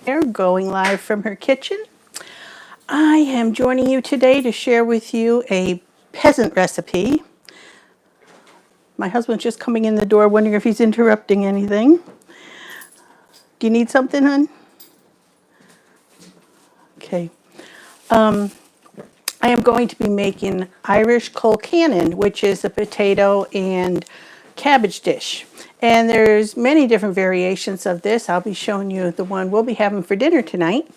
here, going live from her kitchen. I am joining you today to share with you a peasant recipe. My husband's just coming in the door, wondering if he's interrupting anything. Do you need something, hon? Okay. I am going to be making Irish Colcannon, which is a potato and cabbage dish. And there's many different variations of this. I'll be showing you the one we'll be having for dinner tonight.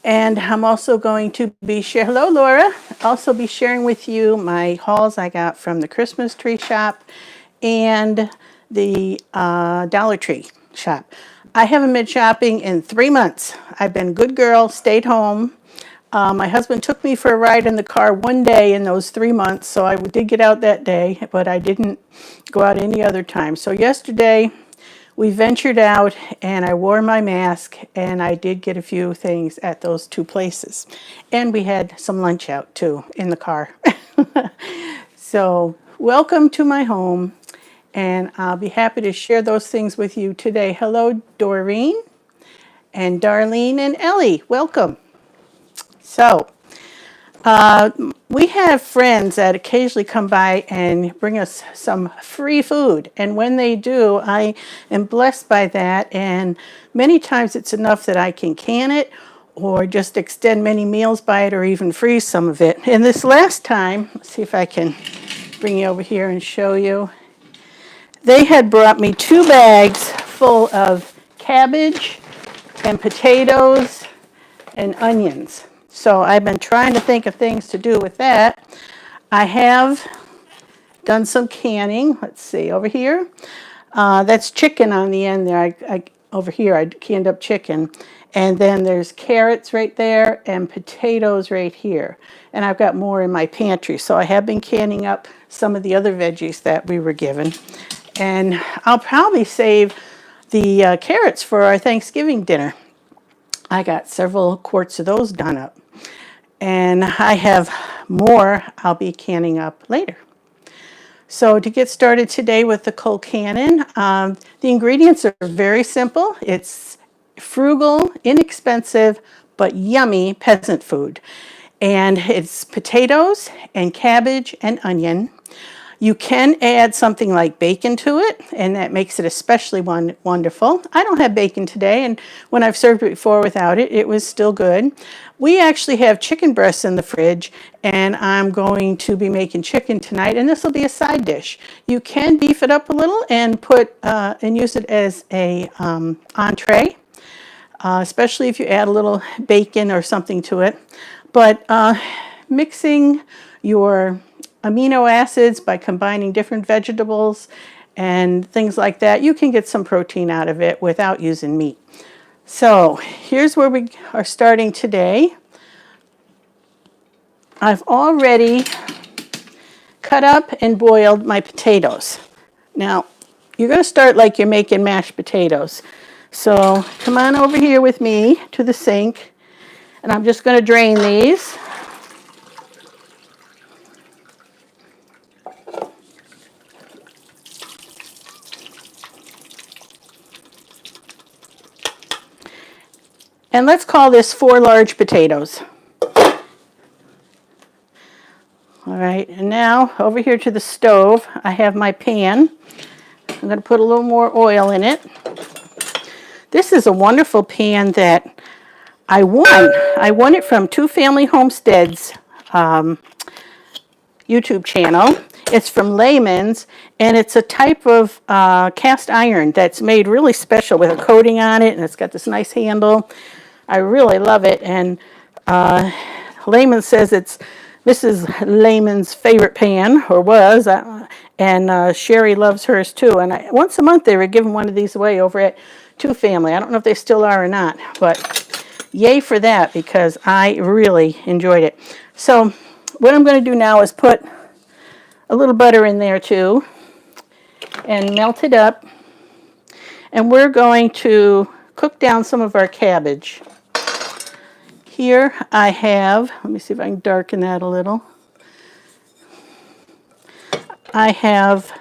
And I'm also going to be hello Laura, also be sharing with you my hauls I got from the Christmas tree shop and the Dollar Tree shop. I haven't been shopping in 3 months. I've been a good girl, stayed home. My husband took me for a ride in the car one day in those 3 months, so I did get out that day, but I didn't go out any other time. So yesterday we ventured out and I wore my mask and I did get a few things at those two places. And we had some lunch out too in the car. So welcome to my home and I'll be happy to share those things with you today. Hello Doreen and Darlene and Ellie, welcome. So we have friends that occasionally come by and bring us some free food. And when they do, I am blessed by that. And many times it's enough that I can can it or just extend many meals by it or even freeze some of it. And this last time, let's see if I can bring you over here and show you. They had brought me 2 bags full of cabbage and potatoes and onions. So I've been trying to think of things to do with that. I have done some canning. Let's see, over here. That's chicken on the end there. Over here, I canned up chicken. And then there's carrots right there and potatoes right here. And I've got more in my pantry. So I have been canning up some of the other veggies that we were given. And I'll probably save the carrots for our Thanksgiving dinner. I got several quarts of those done up. And I have more I'll be canning up later. So to get started today with the Colcannon, the ingredients are very simple. It's frugal, inexpensive, but yummy peasant food. And it's potatoes and cabbage and onion. You can add something like bacon to it, and that makes it especially wonderful. I don't have bacon today, and when I've served it before without it, it was still good. We actually have chicken breasts in the fridge, and I'm going to be making chicken tonight, and this will be a side dish. You can beef it up a little and and use it as a entree, especially if you add a little bacon or something to it. But mixing your amino acids by combining different vegetables and things like that, you can get some protein out of it without using meat. So here's where we are starting today. I've already cut up and boiled my potatoes. Now, you're going to start like you're making mashed potatoes. So come on over here with me to the sink, and I'm just going to drain these. And let's call this 4 large potatoes. All right, and now over here to the stove, I have my pan. I'm going to put a little more oil in it. This is a wonderful pan that I won. I won it from Two Family Homesteads YouTube channel. It's from Layman's, and it's a type of cast iron that's made really special with a coating on it, and it's got this nice handle. I really love it, and Layman says it's Mrs. Layman's favorite pan, or was, and Sherry loves hers too. And once a month they were giving one of these away over at Two Family. I don't know if they still are or not, but yay for that because I really enjoyed it. So what I'm going to do now is put a little butter in there too and melt it up. And we're going to cook down some of our cabbage. Here I have, let me see if I can darken that a little. I have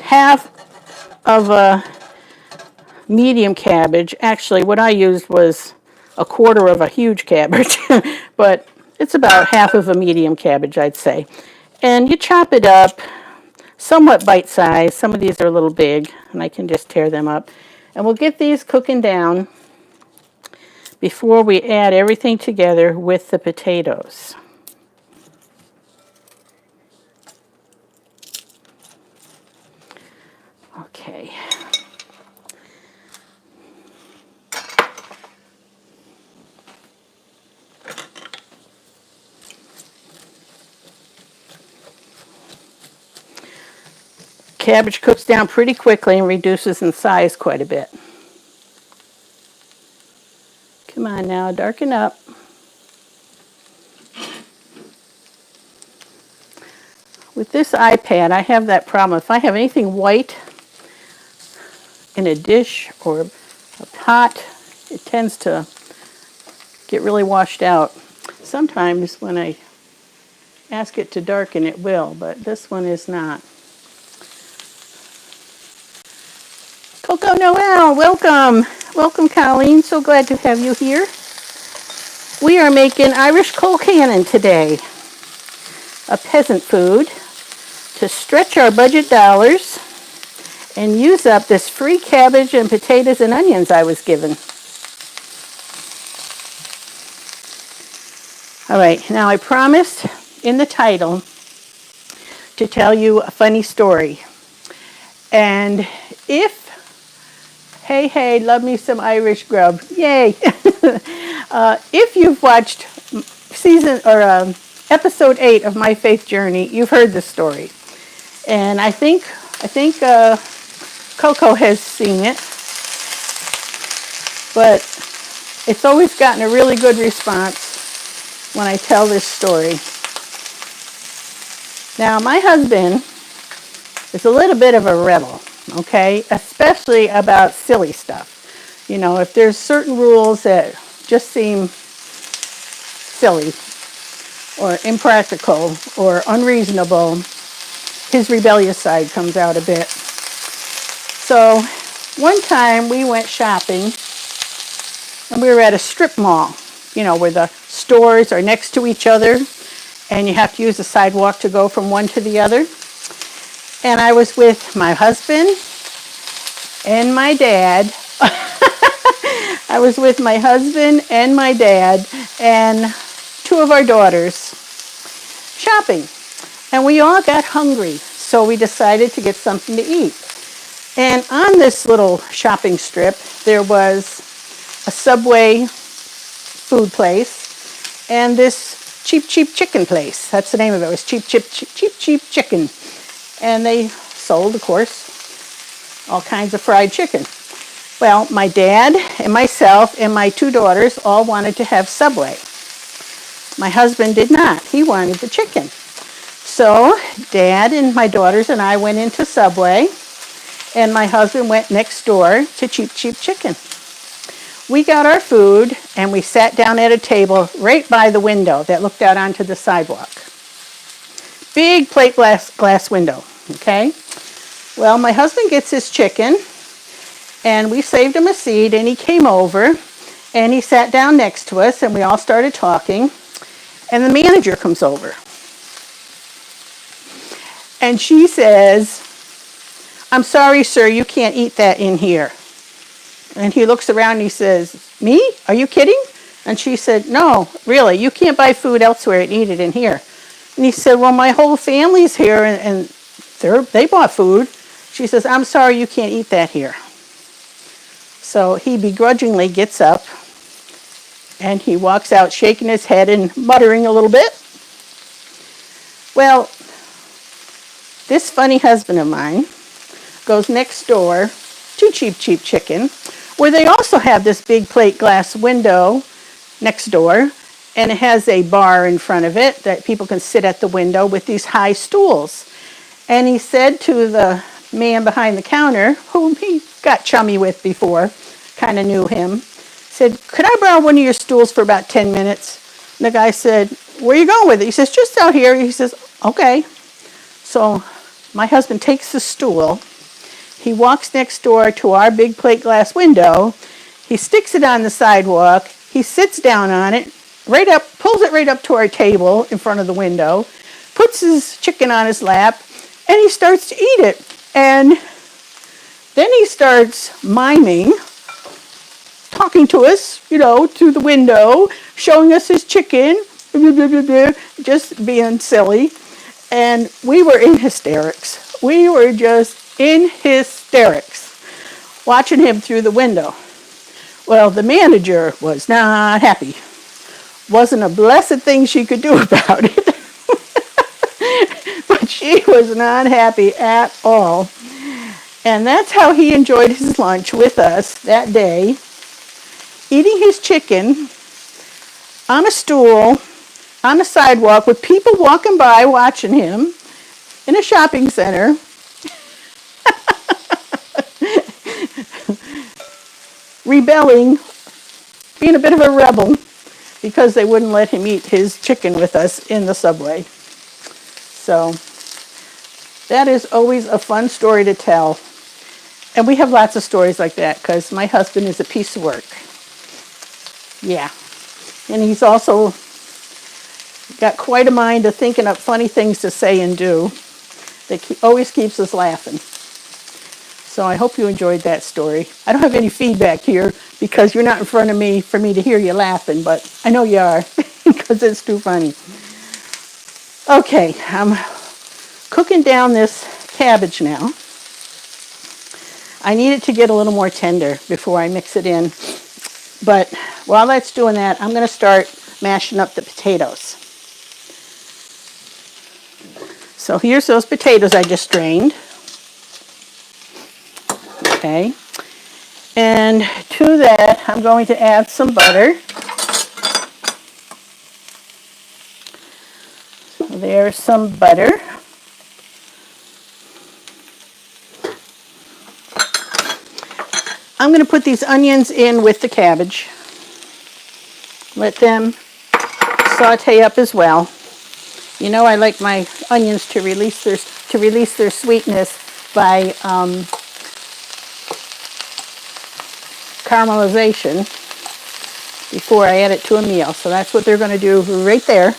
half of medium cabbage. Actually, what I used was a quarter of a huge cabbage, but it's about half of a medium cabbage, I'd say. And you chop it up somewhat bite-sized. Some of these are a little big, and I can just tear them up. And we'll get these cooking down before we add everything together with the potatoes. Okay. Cabbage cooks down pretty quickly and reduces in size quite a bit. Come on now, darken up. With this iPad, I have that problem. If I have anything white in a dish or a pot, it tends to get really washed out. Sometimes when I ask it to darken, it will, but this one is not. Coco Noel, welcome. Welcome, Colleen. So glad to have you here. We are making Irish Colcannon today, a peasant food to stretch our budget dollars and use up this free cabbage and potatoes and onions I was given. All right, now I promised in the title to tell you a funny story. And hey, love me some Irish grub, yay. If you've watched episode 8 of My Faith Journey, you've heard this story. And I think Coco has seen it, but it's always gotten a really good response when I tell this story. Now, my husband is a little bit of a rebel, okay? Especially about silly stuff. You know, if there's certain rules that just seem silly or impractical or unreasonable, his rebellious side comes out a bit. So one time we went shopping and we were at a strip mall, you know, where the stores are next to each other and you have to use the sidewalk to go from one to the other. And I was with my husband and my dad. I was with my husband and my dad and 2 of our daughters shopping. And we all got hungry, so we decided to get something to eat. And on this little shopping strip, there was a Subway food place and this cheap chicken place. That's the name of it. It was cheap chicken. And they sold, of course, all kinds of fried chicken. Well, my dad and myself and my 2 daughters all wanted to have Subway. My husband did not. He wanted the chicken. So Dad and my daughters and I went into Subway, and my husband went next door to cheap chicken. We got our food, and we sat down at a table right by the window that looked out onto the sidewalk. Big plate glass window, okay? Well, my husband gets his chicken, and we saved him a seat, and he came over, and he sat down next to us, and we all started talking, and the manager comes over. And she says, "I'm sorry, sir, you can't eat that in here." And he looks around and he says, "Me? Are you kidding?" And she said, "No, really, you can't buy food elsewhere and eat it in here." And he said, "Well, my whole family's here and they bought food." She says, "I'm sorry, you can't eat that here." So he begrudgingly gets up and he walks out shaking his head and muttering a little bit. Well, this funny husband of mine goes next door to cheap chicken, where they also have this big plate glass window next door, and it has a bar in front of it that people can sit at the window with these high stools. And he said to the man behind the counter, whom he got chummy with before, kind of knew him, said, "Could I borrow one of your stools for about 10 minutes? And the guy said, "Where are you going with it?" He says, "Just out here." He says, "Okay." So my husband takes the stool He walks next door to our big plate glass window. He sticks it on the sidewalk. He sits down on it, pulls it right up to our table in front of the window, puts his chicken on his lap, and he starts to eat it. And then he starts miming, talking to us, through the window, showing us his chicken, just being silly. And we were in hysterics. We were just in hysterics, watching him through the window. Well, the manager was not happy. Wasn't a blessed thing she could do about it. But she was not happy at all. And that's how he enjoyed his lunch with us that day, eating his chicken on a stool, on the sidewalk, with people walking by watching him in a shopping center. Rebelling, being a bit of a rebel, because they wouldn't let him eat his chicken with us in the subway. So that is always a fun story to tell. And we have lots of stories like that because my husband is a piece of work. Yeah. And he's also got quite a mind of thinking up funny things to say and do that always keeps us laughing. So I hope you enjoyed that story. I don't have any feedback here because you're not in front of me for me to hear you laughing, but I know you are because it's too funny. Okay, I'm cooking down this cabbage now. I need it to get a little more tender before I mix it in. But while that's doing that, I'm going to start mashing up the potatoes. So here's those potatoes I just drained. Okay. And to that, I'm going to add some butter. So there's some butter. I'm going to put these onions in with the cabbage. Let them saute up as well. You know I like my onions to release their sweetness by caramelization before I add it to a meal. So that's what they're going to do right there.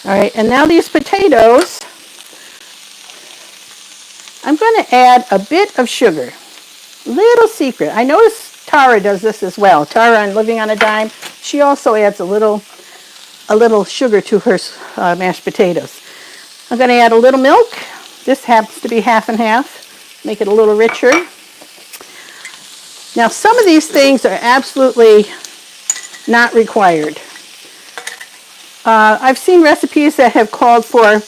All right, and now these potatoes, I'm going to add a bit of sugar. Little secret. I noticed Tara does this as well. Tara on Living on a Dime, she also adds a little sugar to her mashed potatoes. I'm going to add a little milk. This happens to be half and half. Make it a little richer. Now some of these things are absolutely not required. I've seen recipes that have called for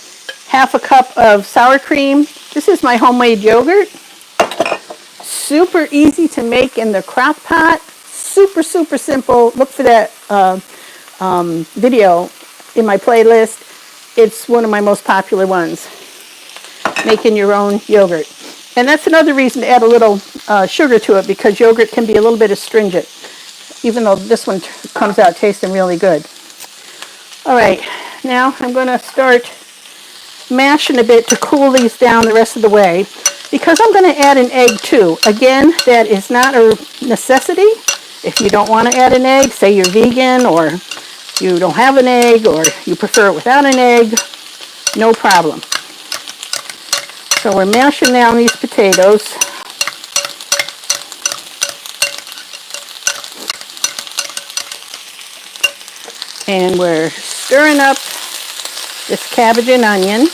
half a cup of sour cream. This is my homemade yogurt. Super easy to make in the crock pot. Super, super simple. Look for that video in my playlist. It's one of my most popular ones. Making your own yogurt. And that's another reason to add a little sugar to it, because yogurt can be a little bit astringent, even though this one comes out tasting really good. All right, now I'm going to start mashing a bit to cool these down the rest of the way, because I'm going to add an egg too. Again, that is not a necessity. If you don't want to add an egg, say you're vegan or you don't have an egg or you prefer it without an egg, no problem. So we're mashing down these potatoes. And we're stirring up this cabbage and onion.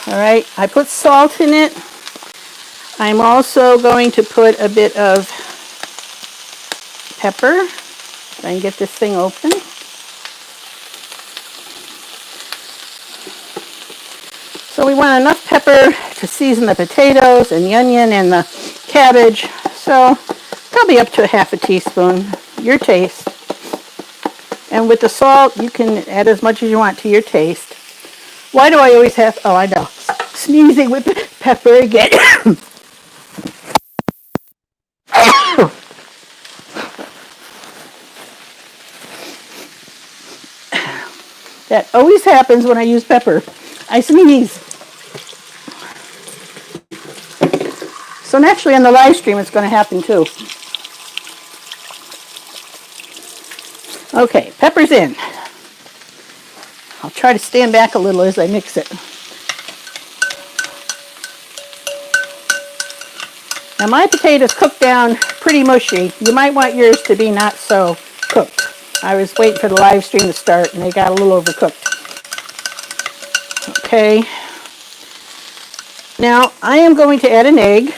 All right, I put salt in it. I'm also going to put a bit of pepper. Try and get this thing open. So we want enough pepper to season the potatoes and the onion and the cabbage. So probably up to a half a teaspoon, your taste. And with the salt, you can add as much as you want to your taste. Why do I always have, oh I know, sneezing with pepper again. That always happens when I use pepper. I sneeze. So naturally on the live stream it's going to happen too. Okay, pepper's in. I'll try to stand back a little as I mix it. Now my potatoes cook down pretty mushy. You might want yours to be not so cooked. I was waiting for the live stream to start and they got a little overcooked. Okay. Now I am going to add an egg.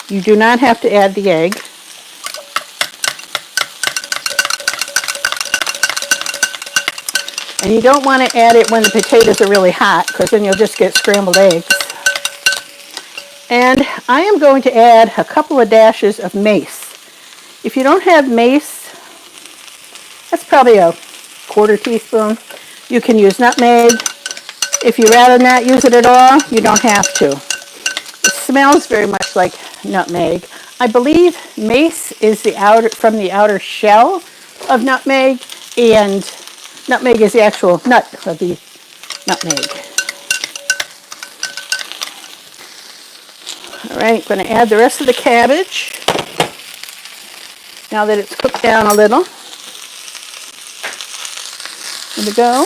You do not have to add the egg. And you don't want to add it when the potatoes are really hot because then you'll just get scrambled eggs. And I am going to add a couple of dashes of mace. If you don't have mace, that's probably a quarter teaspoon. You can use nutmeg. If you'd rather not use it at all, you don't have to. It smells very much like nutmeg. I believe mace is from the outer shell of nutmeg, and nutmeg is the actual nut of the nutmeg. All right, I'm going to add the rest of the cabbage now that it's cooked down a little. There we go.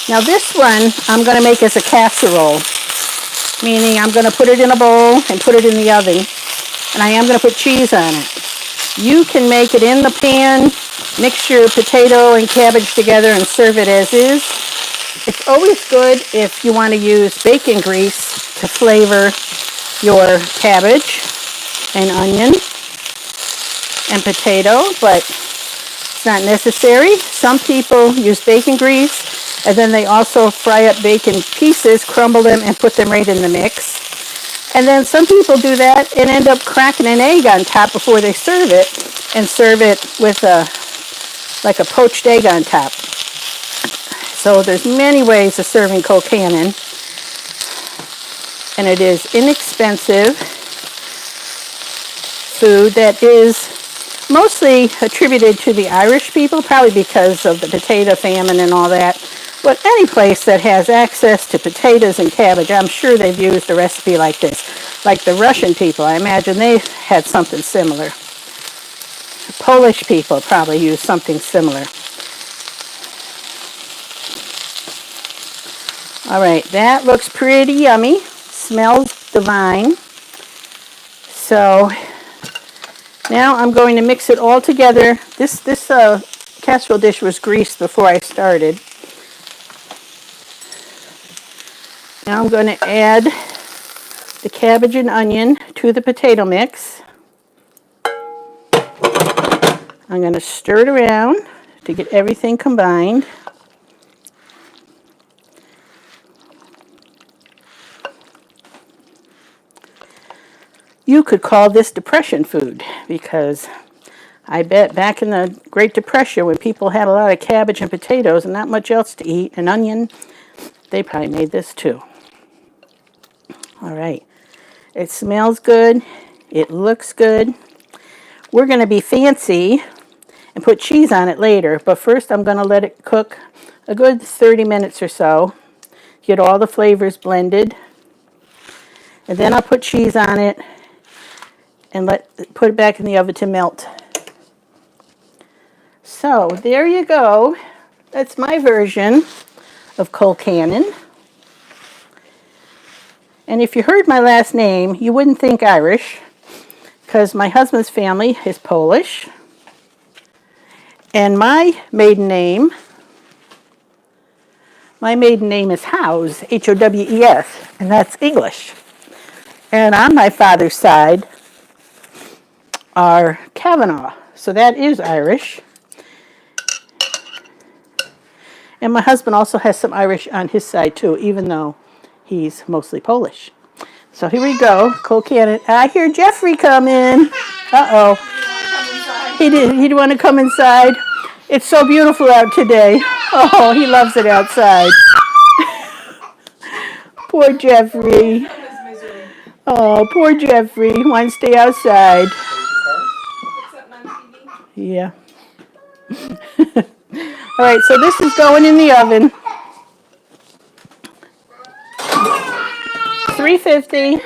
Now this one I'm going to make as a casserole, meaning I'm going to put it in a bowl and put it in the oven, and I am going to put cheese on it. You can make it in the pan, mix your potato and cabbage together and serve it as is. It's always good if you want to use bacon grease to flavor your cabbage and onion and potato, but it's not necessary. Some people use bacon grease, and then they also fry up bacon pieces, crumble them, and put them right in the mix. And then some people do that and end up cracking an egg on top before they serve it, and serve it with like a poached egg on top. So there's many ways of serving Colcannon, and it is inexpensive food that is mostly attributed to the Irish people, probably because of the potato famine and all that. But any place that has access to potatoes and cabbage, I'm sure they've used a recipe like this. Like the Russian people, I imagine they had something similar. The Polish people probably used something similar. All right, that looks pretty yummy. Smells divine. So now I'm going to mix it all together. This casserole dish was greased before I started. Now I'm going to add the cabbage and onion to the potato mix. I'm going to stir it around to get everything combined. You could call this Depression food, because I bet back in the Great Depression when people had a lot of cabbage and potatoes and not much else to eat, and onion, they probably made this too. All right, it smells good, it looks good. We're going to be fancy and put cheese on it later, but first I'm going to let it cook a good 30 minutes or so, get all the flavors blended, and then I'll put cheese on it and put it back in the oven to melt. So there you go. That's my version of Colcannon. And if you heard my last name, you wouldn't think Irish, because my husband's family is Polish. And my maiden name is Howes, H-O-W-E-S, and that's English. And on my father's side are Kavanagh, so that is Irish. And my husband also has some Irish on his side too, even though he's mostly Polish. So here we go, Colcannon. I hear Jeffrey coming. Uh-oh. He didn't want to come inside. It's so beautiful out today. Oh, he loves it outside. Poor Jeffrey. Oh, poor Jeffrey. He wants to stay outside. Yeah. All right, so this is going in the oven. 350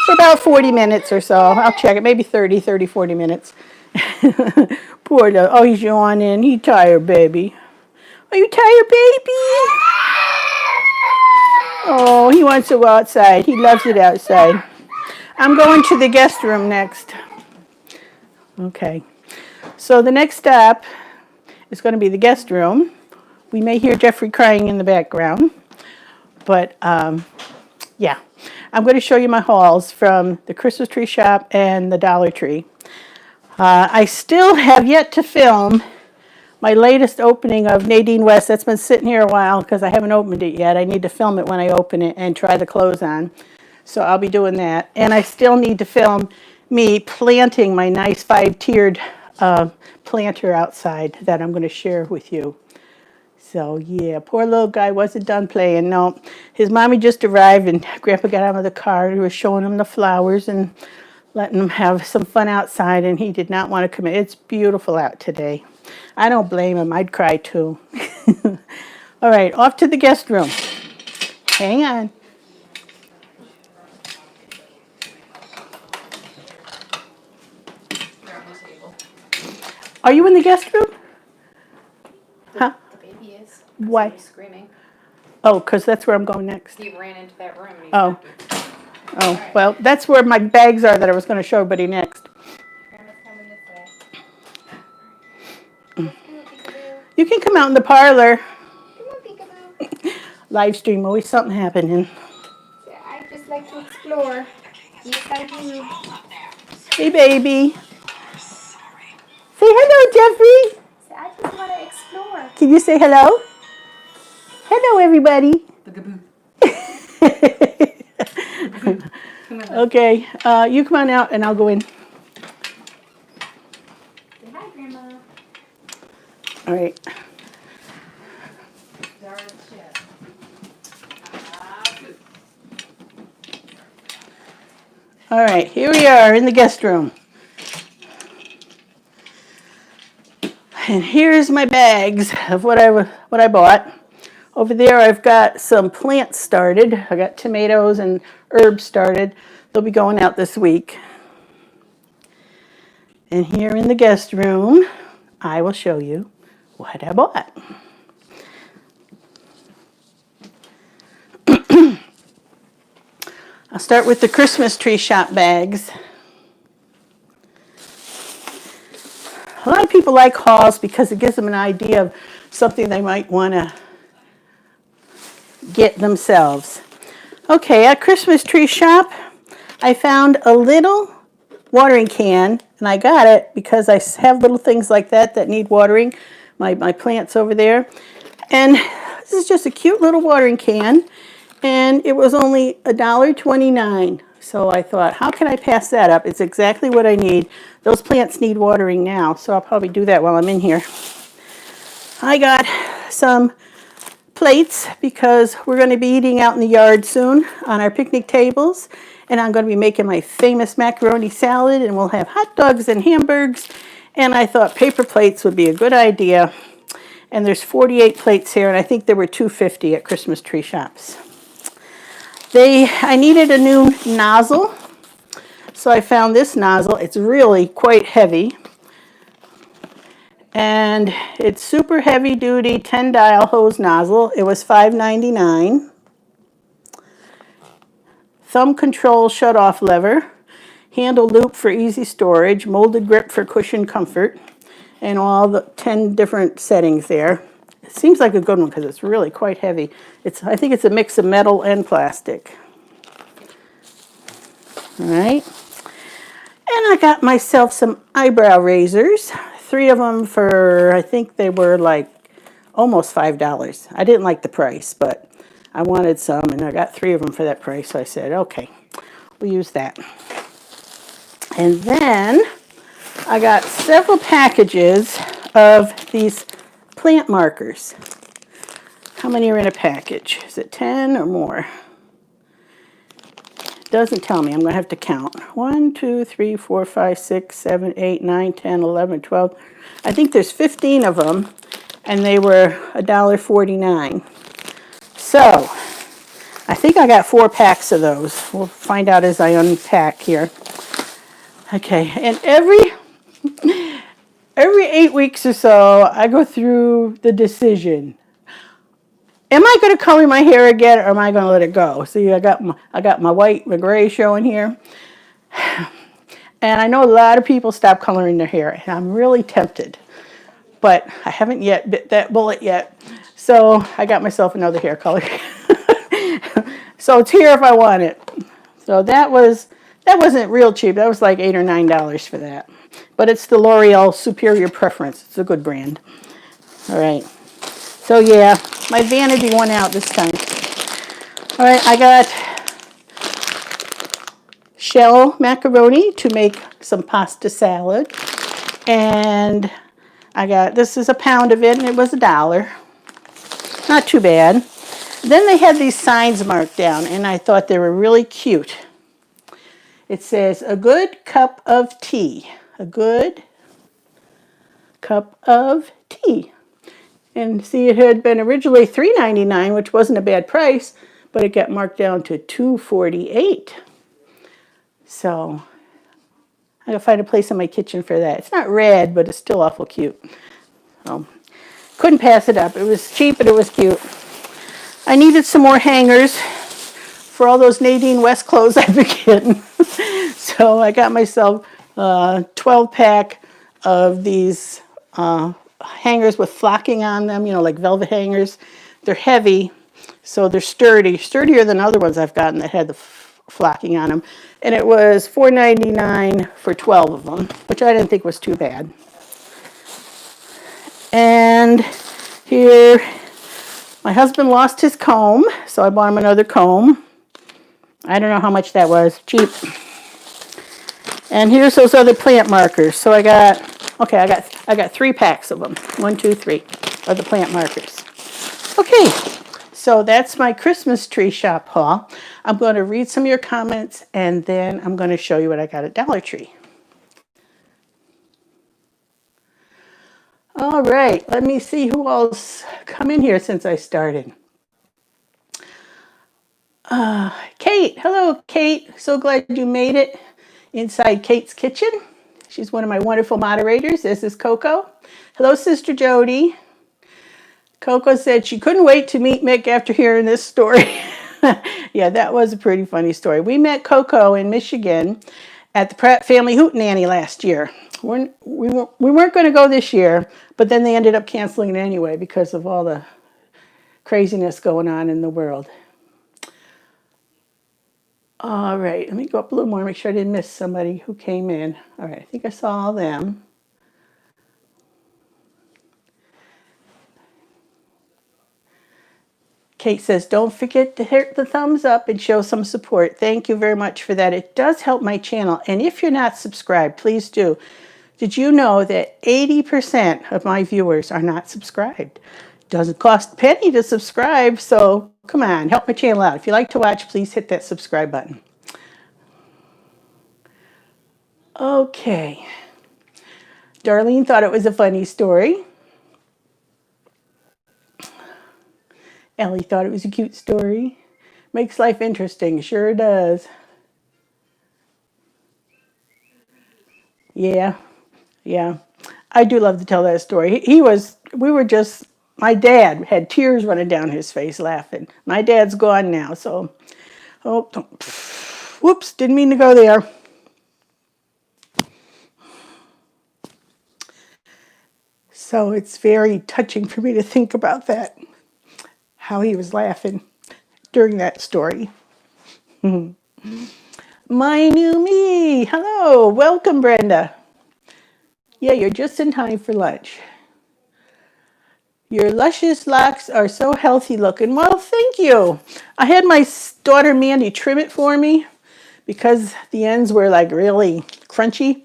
for about 40 minutes or so. I'll check it, maybe 40 minutes. Poor little, oh, he's yawning. He's tired, baby. Are you tired, baby? Oh, he wants to go outside. He loves it outside. I'm going to the guest room next. Okay. So the next step is going to be the guest room. We may hear Jeffrey crying in the background. But, yeah. I'm going to show you my hauls from the Christmas tree shop and the Dollar Tree. I still have yet to film my latest opening of Nadine West. That's been sitting here a while because I haven't opened it yet. I need to film it when I open it and try the clothes on. So I'll be doing that. And I still need to film me planting my nice 5-tiered planter outside that I'm going to share with you. So yeah, poor little guy wasn't done playing. No, his mommy just arrived and Grandpa got out of the car and was showing him the flowers and letting him have some fun outside, and he did not want to come in. It's beautiful out today. I don't blame him. I'd cry too. All right, off to the guest room. Hang on. Are you in the guest room? Huh? The baby is. Why? He's screaming. Oh, because that's where I'm going next. He ran into that room. And Oh. Oh, well, that's where my bags are that I was going to show everybody next. Grandma's coming this way. You can come out in the parlor. Come on, peekaboo. Live stream, always something happening. Yeah, I just like to explore. Yes, I do. Hey, baby. Say hello, Jeffrey. So I just want to explore. Can you say hello? Hello, everybody. Okay, you come on out and I'll go in. Say hi, Grandma. All right. All right, here we are in the guest room. And here's my bags of what I bought. Over there I've got some plants started. I got tomatoes and herbs started. They'll be going out this week. And here in the guest room, I will show you what I bought. I'll start with the Christmas tree shop bags. A lot of people like hauls because it gives them an idea of something they might want to get themselves. Okay, at Christmas tree shop, I found a little watering can, and I got it because I have little things like that need watering, my plants over there. And this is just a cute little watering can, and it was only $1.29. So I thought, how can I pass that up? It's exactly what I need. Those plants need watering now, so I'll probably do that while I'm in here. I got some plates because we're going to be eating out in the yard soon on our picnic tables, and I'm going to be making my famous macaroni salad, and we'll have hot dogs and hamburgers, and I thought paper plates would be a good idea. And there's 48 plates here, and I think there were 250 at Christmas tree shops. I needed a new nozzle, so I found this nozzle. It's really quite heavy, and it's super heavy duty 10-dial hose nozzle. It was $5.99. Thumb control shut-off lever, handle loop for easy storage, molded grip for cushion comfort, and all the 10 different settings there. It seems like a good one because it's really quite heavy. I think it's a mix of metal and plastic. All right. And I got myself some eyebrow razors. 3 of them for, I think they were like almost $5. I didn't like the price, but I wanted some, and I got 3 of them for that price. So I said, okay, we'll use that. And then I got several packages of these plant markers. How many are in a package? Is it 10 or more? Doesn't tell me. I'm going to have to count. 1, 2, 3, 4, 5, 6, 7, 8, 9, 10, 11, 12. I think there's 15 of them, and they were $1.49. So, I think I got 4 packs of those. We'll find out as I unpack here. Okay, and every 8 weeks or so, I go through the decision. Am I going to color my hair again, or am I going to let it go? See, I got my white, my gray showing here. And I know a lot of people stop coloring their hair, and I'm really tempted. But I haven't yet bit that bullet yet. So I got myself another hair color. So it's here if I want it. So that wasn't real cheap. That was like $8 or $9 for that. But it's the L'Oreal Superior Preference. It's a good brand. All right. So yeah, my vanity won out this time. All right, I got shell macaroni to make some pasta salad. And this is a pound of it, and it was $1. Not too bad. Then they had these signs marked down, and I thought they were really cute. It says, a good cup of tea. A good cup of tea. And see, it had been originally $3.99, which wasn't a bad price, but it got marked down to $2.48. So I gotta find a place in my kitchen for that. It's not red, but it's still awful cute. So couldn't pass it up. It was cheap and it was cute. I needed some more hangers for all those Nadine West clothes I've been getting. So I got myself a 12-pack of these hangers with flocking on them, like velvet hangers. They're heavy, so they're sturdy, sturdier than other ones I've gotten that had the flocking on them. And it was $4.99 for 12 of them, which I didn't think was too bad. And here, my husband lost his comb, so I bought him another comb. I don't know how much that was, cheap. And here's those other plant markers. So I got 3 packs of them. 1, 2, 3 of the plant markers. Okay, so that's my Christmas tree shop haul. I'm going to read some of your comments, and then I'm going to show you what I got at Dollar Tree. All right, let me see who else come in here since I started. Kate, hello Kate. So glad you made it inside Kate's kitchen. She's one of my wonderful moderators. This is Coco. Hello, Sister Jody. Coco said she couldn't wait to meet Mick after hearing this story. Yeah, that was a pretty funny story. We met Coco in Michigan at the Pratt Family Hootenanny last year. We weren't going to go this year, but then they ended up canceling it anyway because of all the craziness going on in the world. All right, let me go up a little more, make sure I didn't miss somebody who came in. All right, I think I saw all them. Kate says, don't forget to hit the thumbs up and show some support. Thank you very much for that. It does help my channel. And if you're not subscribed, please do. Did you know that 80% of my viewers are not subscribed? Doesn't cost a penny to subscribe, so come on, help my channel out. If you like to watch, please hit that subscribe button. Okay. Darlene thought it was a funny story. Ellie thought it was a cute story. Makes life interesting, sure does. Yeah. I do love to tell that story. My dad had tears running down his face laughing. My dad's gone now, so, whoops, didn't mean to go there. So it's very touching for me to think about that, how he was laughing during that story. My new me, hello, welcome Brenda. Yeah, you're just in time for lunch. Your luscious locks are so healthy looking. Well, thank you. I had my daughter Mandy trim it for me because the ends were like really crunchy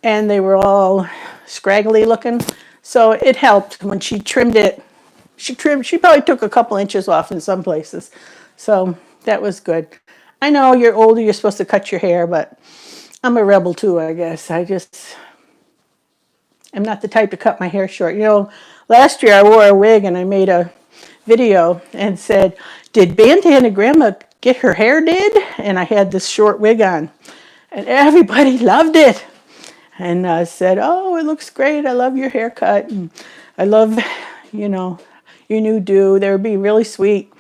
and they were all scraggly looking. So it helped when she trimmed it She trimmed, she probably took a couple inches off in some places. So that was good. I know you're older, you're supposed to cut your hair, but I'm a rebel too, I guess. I'm not the type to cut my hair short. You know, last year I wore a wig and I made a video and said, did Bandana Grandma get her hair did? And I had this short wig on. And everybody loved it. And said, oh, it looks great. I love your haircut. And I love, you know, your new do. They were being really sweet.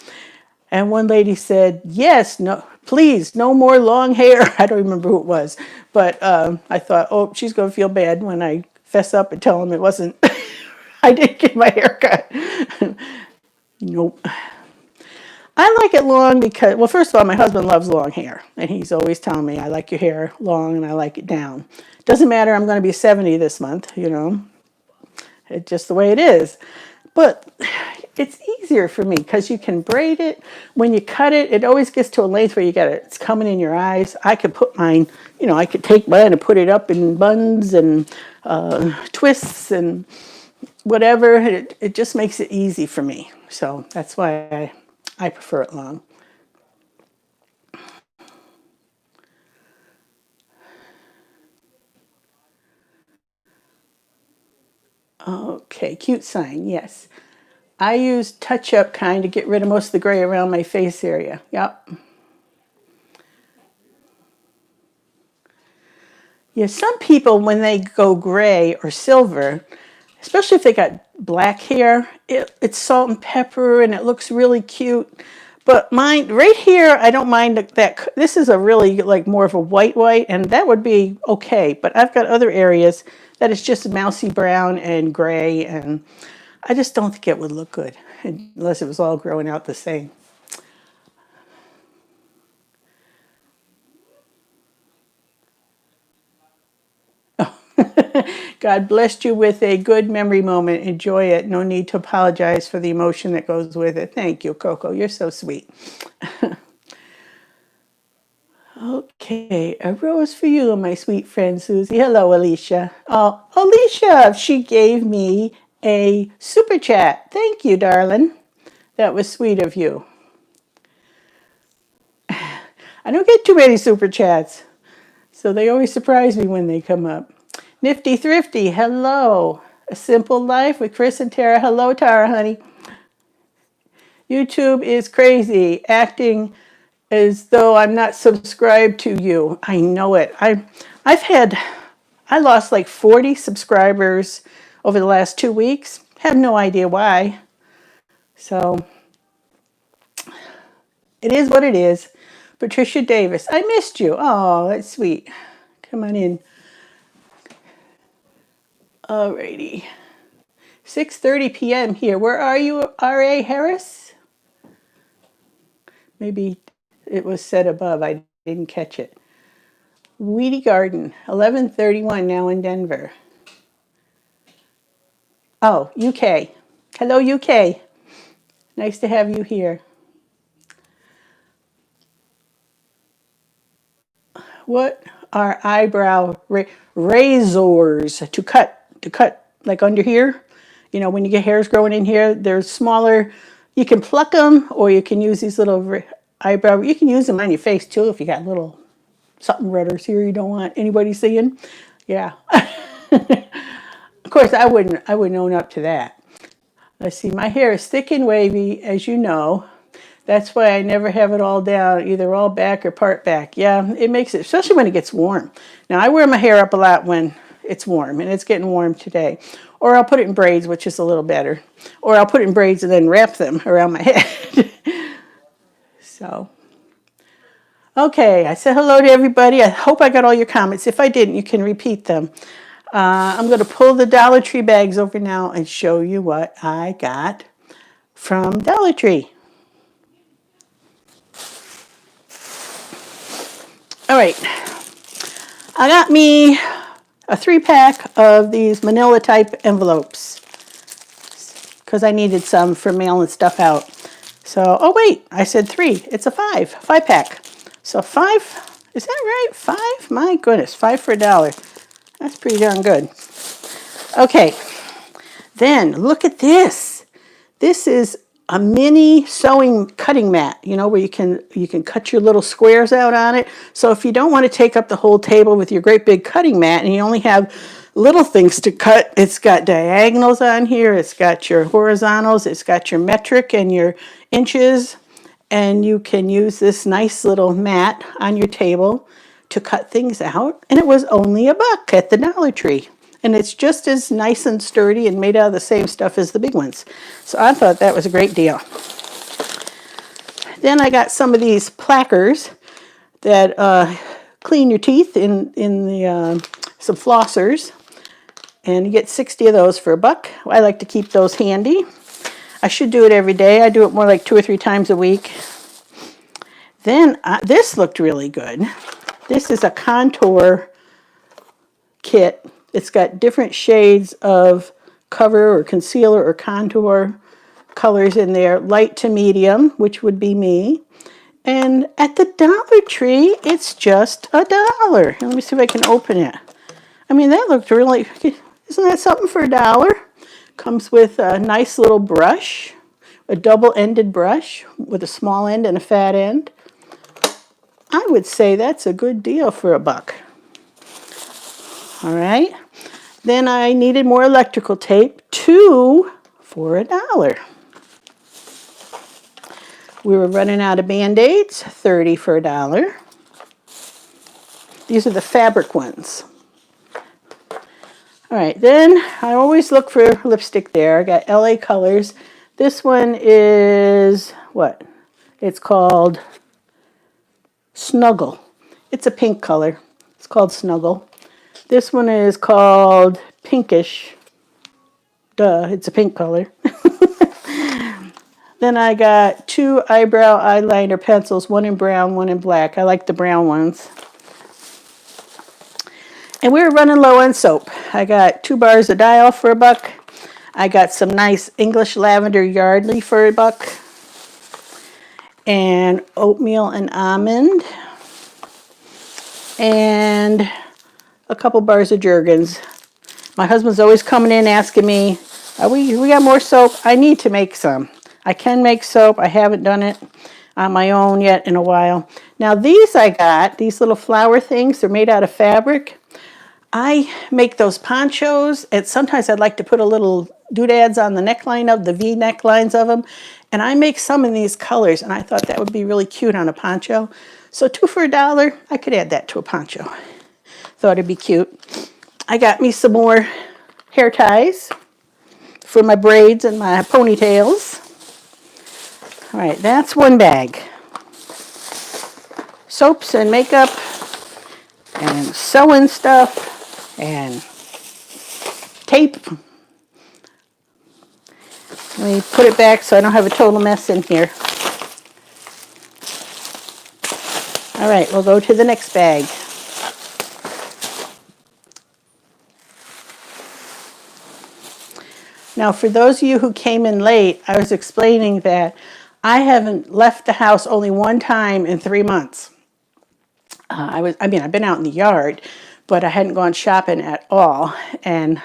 And one lady said, yes, no, please, no more long hair. I don't remember who it was. But I thought, oh, she's going to feel bad when I fess up and tell him it wasn't, I didn't get my hair cut. Nope. I like it long because, well, first of all, my husband loves long hair. And he's always telling me, I like your hair long and I like it down. Doesn't matter, I'm going to be 70 this month, you know. It's just the way it is. But it's easier for me because you can braid it. When you cut it, it always gets to a length where you got it. It's coming in your eyes. I could put mine, you know, I could take mine and put it up in buns and twists and whatever. It just makes it easy for me. So that's why I prefer it long. Okay, cute sign, yes. I use touch-up kind to get rid of most of the gray around my face area. Yep. Yeah, some people, when they go gray or silver, especially if they got black hair, it's salt and pepper and it looks really cute. But mine, right here, I don't mind that. This is a really, like, more of a white, and that would be okay. But I've got other areas that is just mousy brown and gray, and I just don't think it would look good unless it was all growing out the same. God blessed you with a good memory moment. Enjoy it. No need to apologize for the emotion that goes with it. Thank you, Coco. You're so sweet. Okay, a rose for you, my sweet friend Susie. Hello, Alicia. Oh, Alicia, she gave me a super chat. Thank you, darling. That was sweet of you. I don't get too many super chats, so they always surprise me when they come up. Nifty Thrifty, hello. A Simple Life with Chris and Tara. Hello, Tara, honey. YouTube is crazy, acting as though I'm not subscribed to you. I know it. I lost like 40 subscribers over the last 2 weeks. Have no idea why. So it is what it is. Patricia Davis, I missed you. Oh, that's sweet. Come on in. Alrighty. 6:30 p.m. here. Where are you, R.A. Harris? Maybe it was said above. I didn't catch it. Weedy Garden, 11:31 now in Denver. Oh, UK. Hello, UK. Nice to have you here. What are eyebrow razors to cut like under here? You know, when you get hairs growing in here, they're smaller. You can pluck them, or you can use these little eyebrow. You can use them on your face too if you got little something rudders here you don't want anybody seeing. Yeah. Of course, I wouldn't own up to that. Let's see, my hair is thick and wavy, as you know. That's why I never have it all down, either all back or part back. Yeah, it makes it, especially when it gets warm. Now, I wear my hair up a lot when it's warm, and it's getting warm today. Or I'll put it in braids, which is a little better. Or I'll put it in braids and then wrap them around my head. So, okay, I said hello to everybody. I hope I got all your comments. If I didn't, you can repeat them. I'm going to pull the Dollar Tree bags over now and show you what I got from Dollar Tree. All right, I got me a 3-pack of these manila type envelopes because I needed some for mailing stuff out. So, oh wait, I said 3. It's a 5-pack. So 5, is that right? 5? My goodness, 5 for $1. That's pretty darn good. Okay, then look at this. This is a mini sewing cutting mat, you know, where you can cut your little squares out on it. So if you don't want to take up the whole table with your great big cutting mat and you only have little things to cut, it's got diagonals on here, it's got your horizontals, it's got your metric and your inches, and you can use this nice little mat on your table to cut things out. And it was only $1 at the Dollar Tree. And it's just as nice and sturdy and made out of the same stuff as the big ones. So I thought that was a great deal. Then I got some of these plackers that clean your teeth in the some flossers. And you get 60 of those for $1. I like to keep those handy. I should do it every day. I do it more like 2 or 3 times a week. Then this looked really good. This is a contour kit. It's got different shades of cover or concealer or contour colors in there, light to medium, which would be me. And at the Dollar Tree, it's just $1. Let me see if I can open it. I mean, that looked really, isn't that something for $1? Comes with a nice little brush, a double-ended brush with a small end and a fat end. I would say that's a good deal for $1. All right. Then I needed more electrical tape, 2 for $1. We were running out of Band-Aids, 30 for $1. These are the fabric ones. All right, then I always look for lipstick there. I got LA Colors. This one is what? It's called Snuggle. It's a pink color. It's called Snuggle. This one is called Pinkish. Duh, it's a pink color. Then I got 2 eyebrow eyeliner pencils, one in brown, one in black. I like the brown ones. And we were running low on soap. I got 2 bars of Dial for $1. I got some nice English Lavender Yardley for $1. And oatmeal and almond. And a couple bars of Jergens. My husband's always coming in asking me, we got more soap? I need to make some. I can make soap. I haven't done it on my own yet in a while. Now these I got, these little flower things, they're made out of fabric. I make those ponchos, and sometimes I'd like to put a little doodads on the neckline of the V necklines of them. And I make some in these colors, and I thought that would be really cute on a poncho. So 2 for $1, I could add that to a poncho. Thought it'd be cute. I got me some more hair ties for my braids and my ponytails. All right, that's 1 bag. Soaps and makeup and sewing stuff and tape. Let me put it back so I don't have a total mess in here. All right, we'll go to the next bag. Now, for those of you who came in late, I was explaining that I haven't left the house only 1 time in 3 months. I've been out in the yard, but I hadn't gone shopping at all. And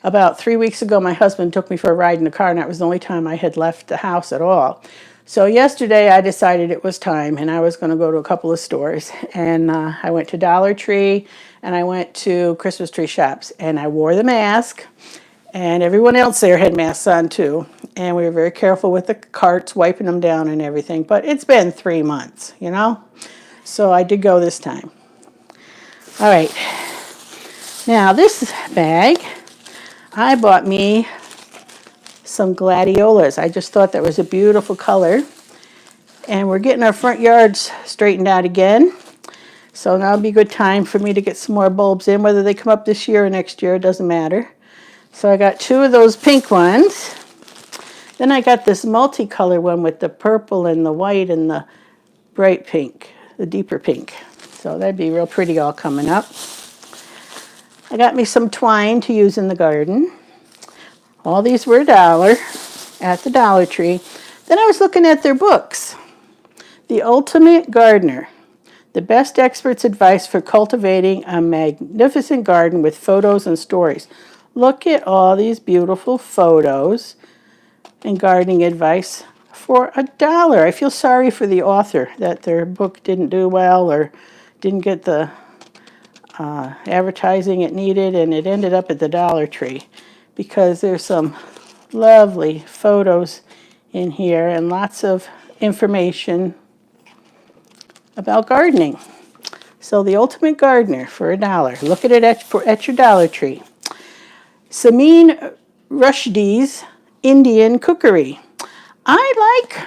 about 3 weeks ago, my husband took me for a ride in the car, and that was the only time I had left the house at all. So yesterday, I decided it was time, and I was going to go to a couple of stores. And I went to Dollar Tree, and I went to Christmas tree shops, and I wore the mask. And everyone else there had masks on too. And we were very careful with the carts, wiping them down and everything. But it's been 3 months, you know. So I did go this time. All right. Now this bag, I bought me some gladiolas. I just thought that was a beautiful color. And we're getting our front yards straightened out again. So that'll be a good time for me to get some more bulbs in. Whether they come up this year or next year, it doesn't matter. So I got 2 of those pink ones. Then I got this multicolor one with the purple and the white and the bright pink, the deeper pink. So that'd be real pretty all coming up. I got me some twine to use in the garden. All these were $1 at the Dollar Tree. Then I was looking at their books. The Ultimate Gardener. The best expert's advice for cultivating a magnificent garden with photos and stories. Look at all these beautiful photos and gardening advice for $1. I feel sorry for the author that their book didn't do well or didn't get the advertising it needed, and it ended up at the Dollar Tree, because there's some lovely photos in here and lots of information about gardening. So the ultimate gardener for $1. Look at it at your Dollar Tree. Samin Rushdi's Indian Cookery. I like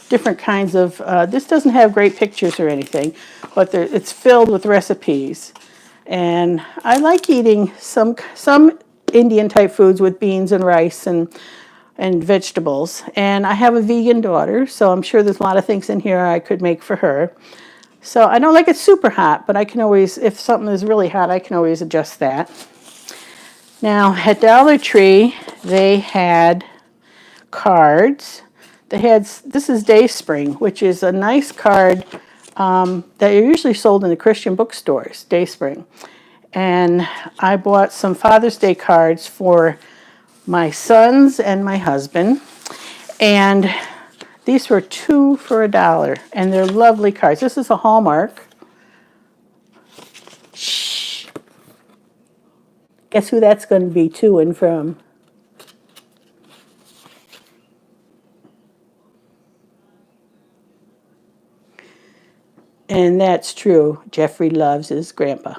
different kinds of, this doesn't have great pictures or anything, but it's filled with recipes. And I like eating some Indian type foods with beans and rice and vegetables. And I have a vegan daughter, so I'm sure there's a lot of things in here I could make for her. So I don't like it super hot, but I can always, if something is really hot, I can always adjust that. Now at Dollar Tree, they had cards. They had, this is Dayspring, which is a nice card that are usually sold in the Christian bookstores, Dayspring. And I bought some Father's Day cards for my sons and my husband. And these were 2 for $1, and they're lovely cards. This is a Hallmark. Shh. Guess who that's going to be to and from? And that's true. Jeffrey loves his grandpa.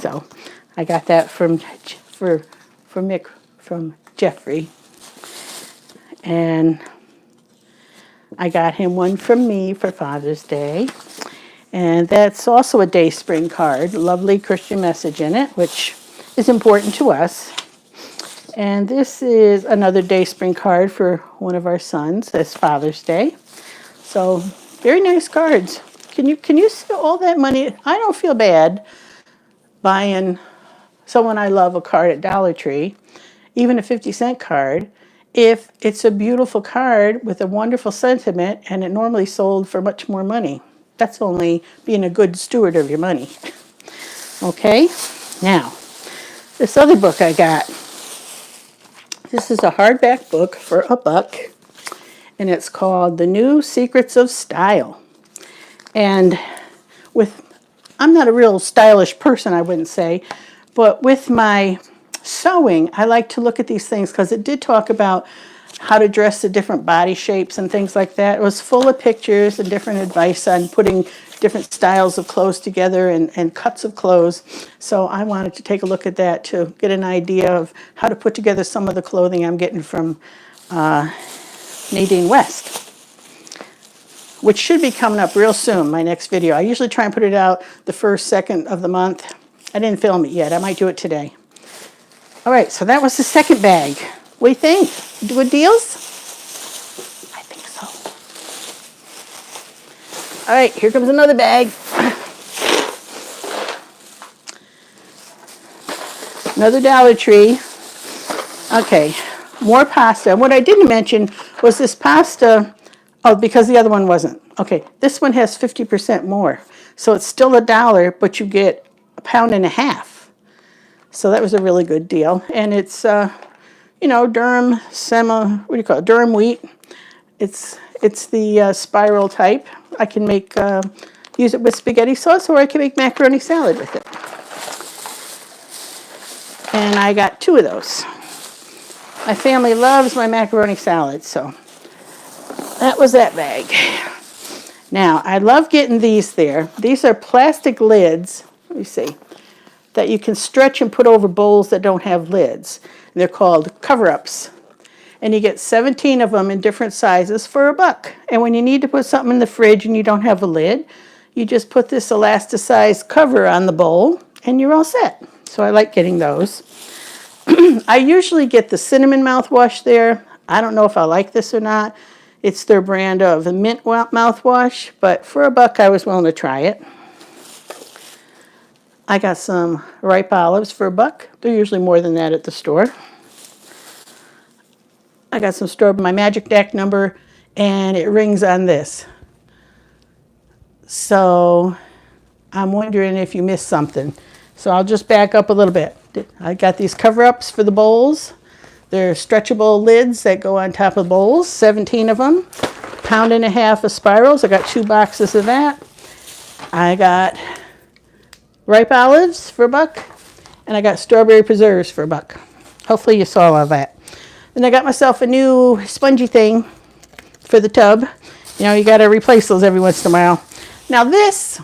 So I got that from Mick, from Jeffrey. And I got him one from me for Father's Day. And that's also a Dayspring card. Lovely Christian message in it, which is important to us. And this is another Dayspring card for one of our sons as Father's Day. So very nice cards. Can you see all that money? I don't feel bad buying someone I love a card at Dollar Tree, even a 50-cent card, if it's a beautiful card with a wonderful sentiment and it normally sold for much more money. That's only being a good steward of your money. Okay, now, this other book I got. This is a hardback book for $1, and it's called The New Secrets of Style. And I'm not a real stylish person, I wouldn't say, but with my sewing, I like to look at these things because it did talk about how to dress the different body shapes and things like that. It was full of pictures and different advice on putting different styles of clothes together and cuts of clothes. So I wanted to take a look at that to get an idea of how to put together some of the clothing I'm getting from Nadine West, which should be coming up real soon, my next video. I usually try and put it out the 1st, 2nd of the month. I didn't film it yet. I might do it today. All right, so that was the second bag. What do you think? Good deals? I think so. All right, here comes another bag. Another Dollar Tree. Okay, more pasta. What I didn't mention was this pasta. Oh, because the other one wasn't. Okay, this one has 50% more. So it's still $1, but you get 1.5 pounds. So that was a really good deal. And it's, Durham Durham wheat. It's the spiral type. I can use it with spaghetti sauce, or I can make macaroni salad with it. And I got 2 of those. My family loves my macaroni salad, so that was that bag. Now, I love getting these there. These are plastic lids, let me see, that you can stretch and put over bowls that don't have lids. And they're called cover-ups. And you get 17 of them in different sizes for $1. And when you need to put something in the fridge and you don't have a lid, you just put this elasticized cover on the bowl and you're all set. So I like getting those. I usually get the cinnamon mouthwash there. I don't know if I like this or not. It's their brand of the mint mouthwash, but for $1 I was willing to try it. I got some ripe olives for $1. They're usually more than that at the store. I got some my Magic Deck number, and it rings on this. So I'm wondering if you missed something. So I'll just back up a little bit. I got these cover-ups for the bowls. They're stretchable lids that go on top of bowls, 17 of them. £1.50 of spirals. I got 2 boxes of that. I got ripe olives for $1, and I got strawberry preserves for $1. Hopefully you saw all that. Then I got myself a new spongy thing for the tub. You know, you got to replace those every once in a while. Now this,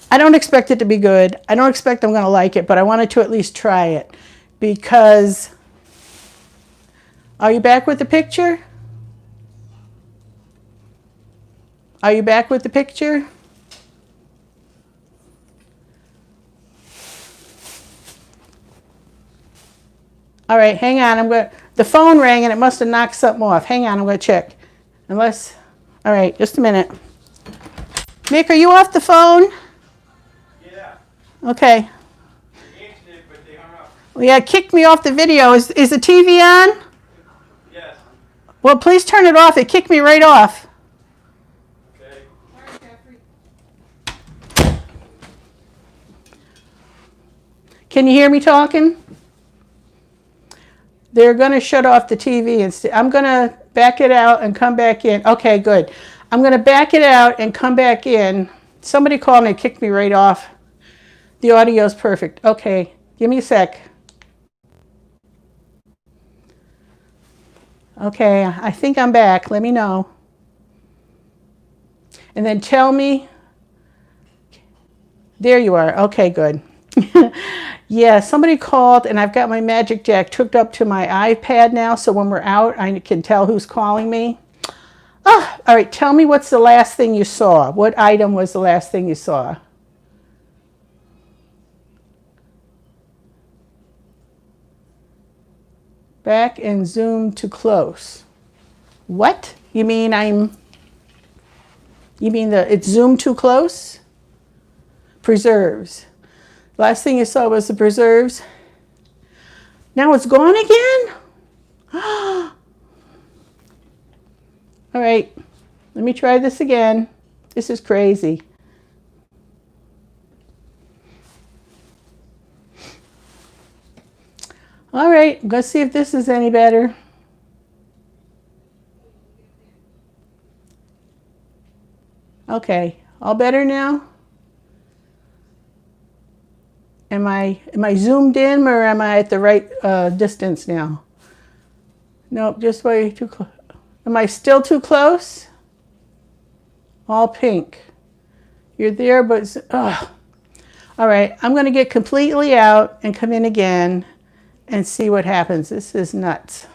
I don't expect it to be good. I don't expect I'm going to like it, but I wanted to at least try it because, are you back with the picture? Are you back with the picture? All right, hang on. The phone rang and it must have knocked something off. Hang on, I'm going to check. All right, just a minute. Mick, are you off the phone? Yeah. Okay. They answered it, but they hung up. Well, yeah, it kicked me off the video. Is the TV on? Yes. Well, please turn it off. It kicked me right off. Okay. Can you hear me talking? They're going to shut off the TV. I'm going to back it out and come back in. Okay, good. I'm going to back it out and come back in. Somebody called me and kicked me right off. The audio's perfect. Okay, give me a sec. Okay, I think I'm back. Let me know. And then tell me. There you are. Okay, good. Yeah, somebody called and I've got my Magic Jack hooked up to my iPad now, so when we're out, I can tell who's calling me. Oh, all right, tell me what's the last thing you saw. What item was the last thing you saw? Back and zoom to close. What? You mean it's zoomed too close? Preserves. Last thing you saw was the preserves. Now it's gone again? All right, let me try this again. This is crazy. All right, let's see if this is any better. Okay, all better now? Am I zoomed in or am I at the right distance now? Nope, just way too close. Am I still too close? All pink. You're there, but ugh. All right, I'm going to get completely out and come in again and see what happens. This is nuts.